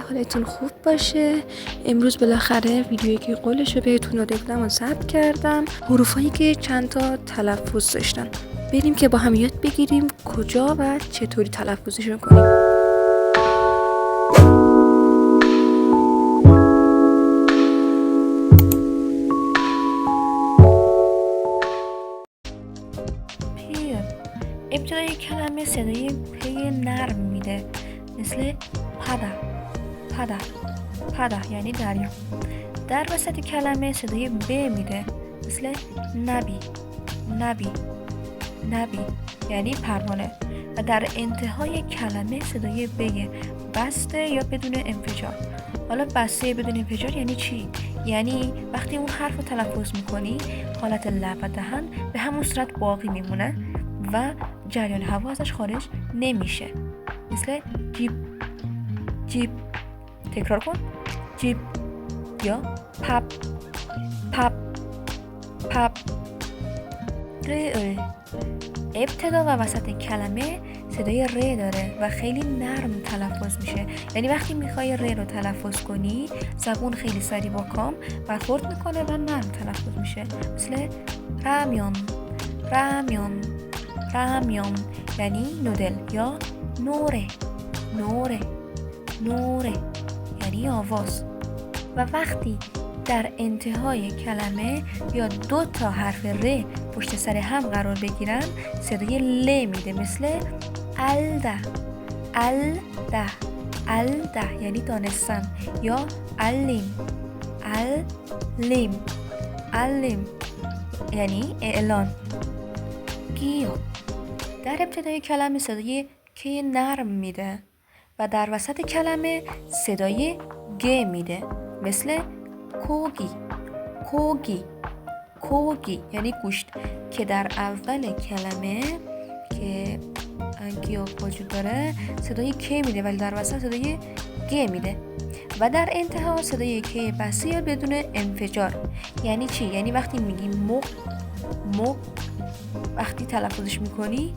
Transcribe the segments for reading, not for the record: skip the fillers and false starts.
حالتون خوب باشه. امروز بالاخره ویدیویی که قولش رو بهتون داده بودم و ضبط کردم، حروفایی که چند تا تلفظ داشتن. بریم که با هم یاد بگیریم کجا و چطوری تلفظشون کنیم. ابتدای کلمه صدای پی نرم میده، مثل پدا یعنی دریا. در وسط کلمه صدای ب میده، مثل نبی یعنی پروانه. و در انتهای کلمه صدای ب بسته یا بدون انفجار. حالا بسته بدون انفجار یعنی چی؟ یعنی وقتی اون حرف رو تلفظ میکنی حالت لب و دهن به همون صورت باقی میمونه و جریان هوا ازش خارج نمیشه، مثل جیب. تکرار کن، جیب. یا پپ ر. ابتدا و وسط کلمه صدای ر داره و خیلی نرم تلفظ میشه. یعنی وقتی میخوای ر رو تلفظ کنی زبون خیلی سریع با کام برخورد میکنه و نرم تلفظ میشه، مثل رامیون یعنی نودل. یا نوره یعنی آواز. و وقتی در انتهای کلمه یا 2 تا حرف ر پشت سر هم قرار بگیرن صدای ل میده، مثل الده یعنی دانستن. یا علم یعنی اعلان. گیو در ابتدای کلمه صدای ک نرم میده و در وسط کلمه صدای گ میده، مثل کوگی یعنی گوشت، که در اول کلمه که گیاه وجود داره صدای ک میده ولی در وسط صدای گ میده. و در انتها صدای ک بسته یا بدون انفجار. یعنی چی؟ یعنی وقتی میگی مو وقتی تلفظش میکنی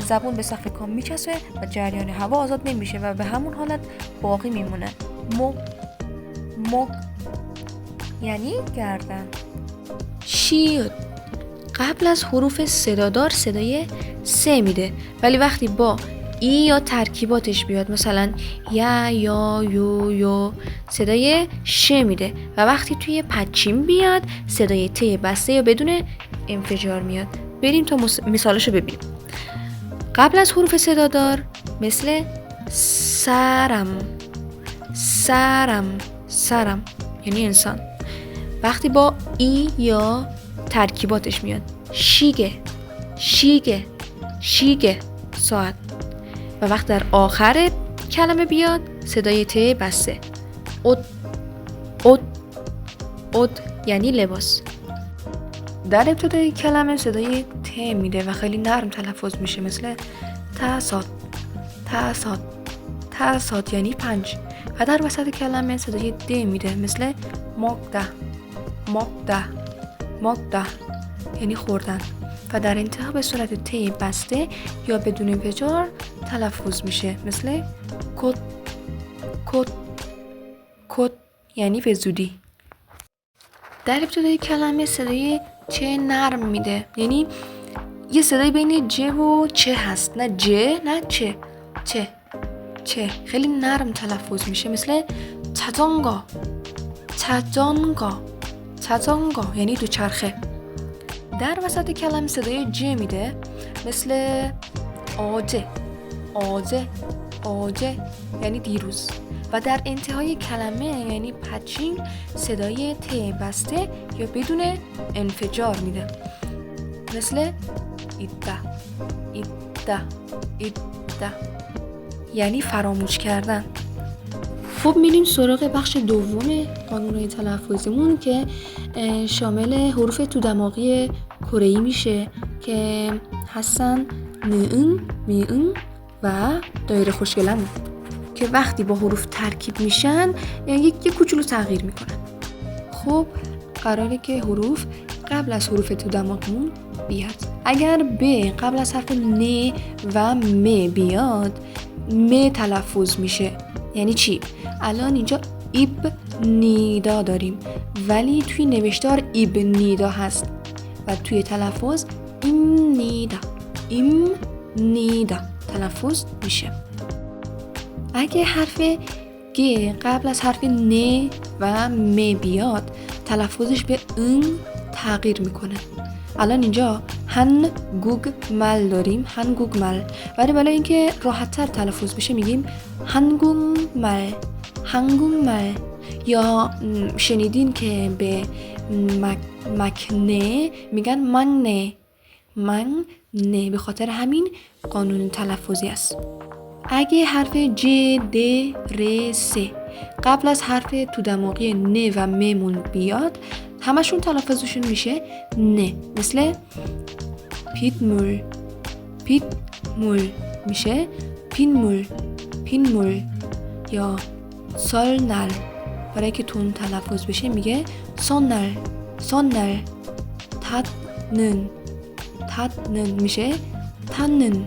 زبون به سقف کام میچسبه و جریان هوا آزاد نمیشه و به همون حالت باقی میمونه. مو یعنی گردن. شیود قبل از حروف صدادار صدای س میده ولی وقتی با ای یا ترکیباتش بیاد، مثلا یا یو صدای ش میده و وقتی توی پچیم بیاد صدای ت بسته یا بدون انفجار میاد. بریم تا مثالشو ببینیم. قبل از حروف صدادار مثل سرم یعنی انسان. وقتی با ای یا ترکیباتش میاد، شیگه ساعت. و وقت در آخر کلمه بیاد صدای ت بسته، اد یعنی لباس. در ابتدای کلمه صدای ت میده و خیلی نرم تلفظ میشه، مثل تاسات یعنی 5. و در وسط کلمه صدای د میده، مثل ماکده یعنی خوردن. و در انتها به صورت ت بسته یا بدون انفجار تلفظ میشه، مثل کد یعنی به زودی. در ابتدای کلمه صدای چه نرم میده، یعنی یه صدای بین ج و چه هست، نه ج نه چه خیلی نرم تلفظ میشه، مثل چاتانگا یعنی دوچرخه. در وسط کلمه صدای ج میده، مثل آجه یعنی دیروز. و در انتهای کلمه یعنی پچینگ صدای ت بسته یا بدون انفجار میده، مثل ایده یعنی فراموش کردن. خب میریم سراغ بخش دوم قانونهای تلفظیمون که شامل حروف تو دماغی کره‌ای میشه که هستن میون و دایره خوشگلمون، که وقتی با حروف ترکیب میشن یک کوچولو تغییر میکنن. خب قراره که حروف قبل از حروف تو دماغمون بیاد. اگر ب قبل از حرف ن و م بیاد م تلفظ میشه یعنی چی؟ الان اینجا ایب نیدا داریم ولی توی نوشتار ایب نیدا هست و توی تلفظ ایم نیدا تلفظ میشه. اگه حرف گ قبل از حرف ن و م بیاد تلفظش به تغییر میکنه. الان اینجا هن گوگ مل داریم، هن گوگ مل، ولی برای اینکه راحت تر تلفظ بشه میگیم هنگون مل. یا شنیدین که به مکنه میگن من نه، به خاطر همین قانون تلفظی است. اگه حرف ج د ر س قبل از حرف تو دماغی ن و ممون بیاد همشون تلفظشون میشه نه، مثل پیتمول میشه پینمول یا سالنل. برای که تون تلفظ بشه میگه سونل. تدنن میشه تنن.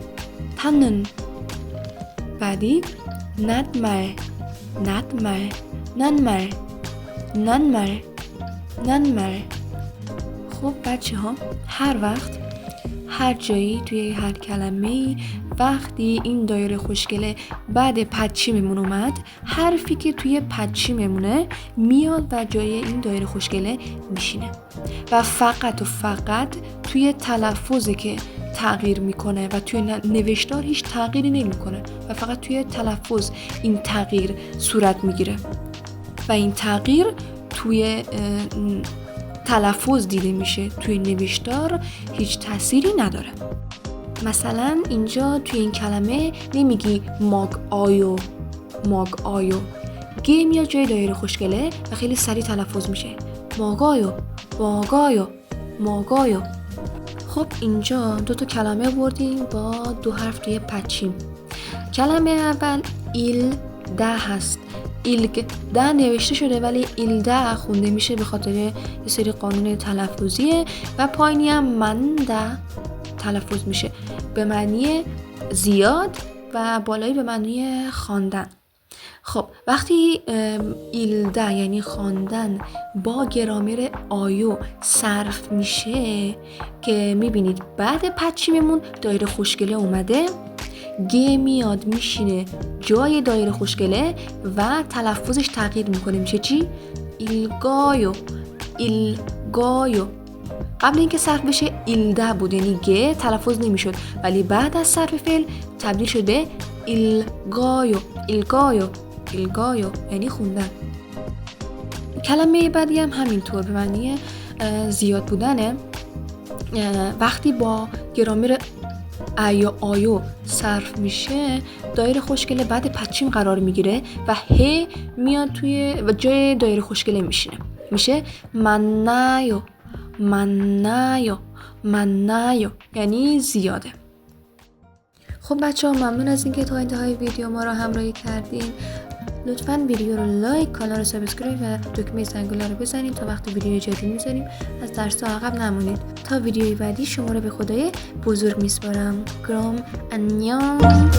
بعدی ندمل ننمل. خب بچه ها، هر وقت هر جایی توی هر کلمه‌ای وقتی این دایره خوشگله بعد پدچیممون اومد، حرفی که توی پدچیممونه میاد و جای این دایره خوشگله میشینه و فقط توی تلفظی که تغییر میکنه و توی نوشتار هیچ تغییری نمیکنه و فقط توی تلفظ این تغییر صورت میگیره و این تغییر توی تلفظ دیده میشه، توی نوشتار هیچ تأثیری نداره. مثلا اینجا توی این کلمه نمیگی ماگ آیو، گ میاد جای دایره خوشگله و خیلی سریع تلفظ میشه، ماگایو. خب اینجا 2 کلمه بردیم با 2 حرف توی پدچیم. کلمه اول ایل ده هست. ایلگ ده نوشته شده ولی ایل ده خونده میشه به خاطر یه سری قانون تلفظیه و پایینی هم من ده تلفظ میشه به معنی زیاد و بالایی به معنی خواندن. خب وقتی ایل ده یعنی خواندن با گرامر آیو صرف میشه که میبینید بعد پدچیممون دایره خوشگله اومده، گ میاد میشینه جای دایره خوشگله و تلفظش تغییر میکنه، میشه چی؟ ایلگایو. قبل اینکه صرف بشه ایلده بود یعنی گ تلفظ نمیشد ولی بعد از صرف فعل تبدیل شد به ایلگایو یعنی خوندن. کلمه بعدی هم همینطور به معنی زیاد بودنه. وقتی با گرامر آیو صرف میشه دایره خوشگله بعد پدچیم قرار میگیره و ه میاد توی و جای دایره خوشگله میشینه، میشه منایو یعنی زیاده. خب بچه ها، ممنون از اینکه تا انتهای ویدیو ما رو همراهی کردین. لطفاً ویدیو رو لایک، کانال رو سابسکرایب و دکمه زنگوله رو بزنید تا وقتی ویدیو جدید میذاریم از درس عقب نمونید. تا ویدیوی بعدی شما رو به خدای بزرگ میسپارم. گرام انیان.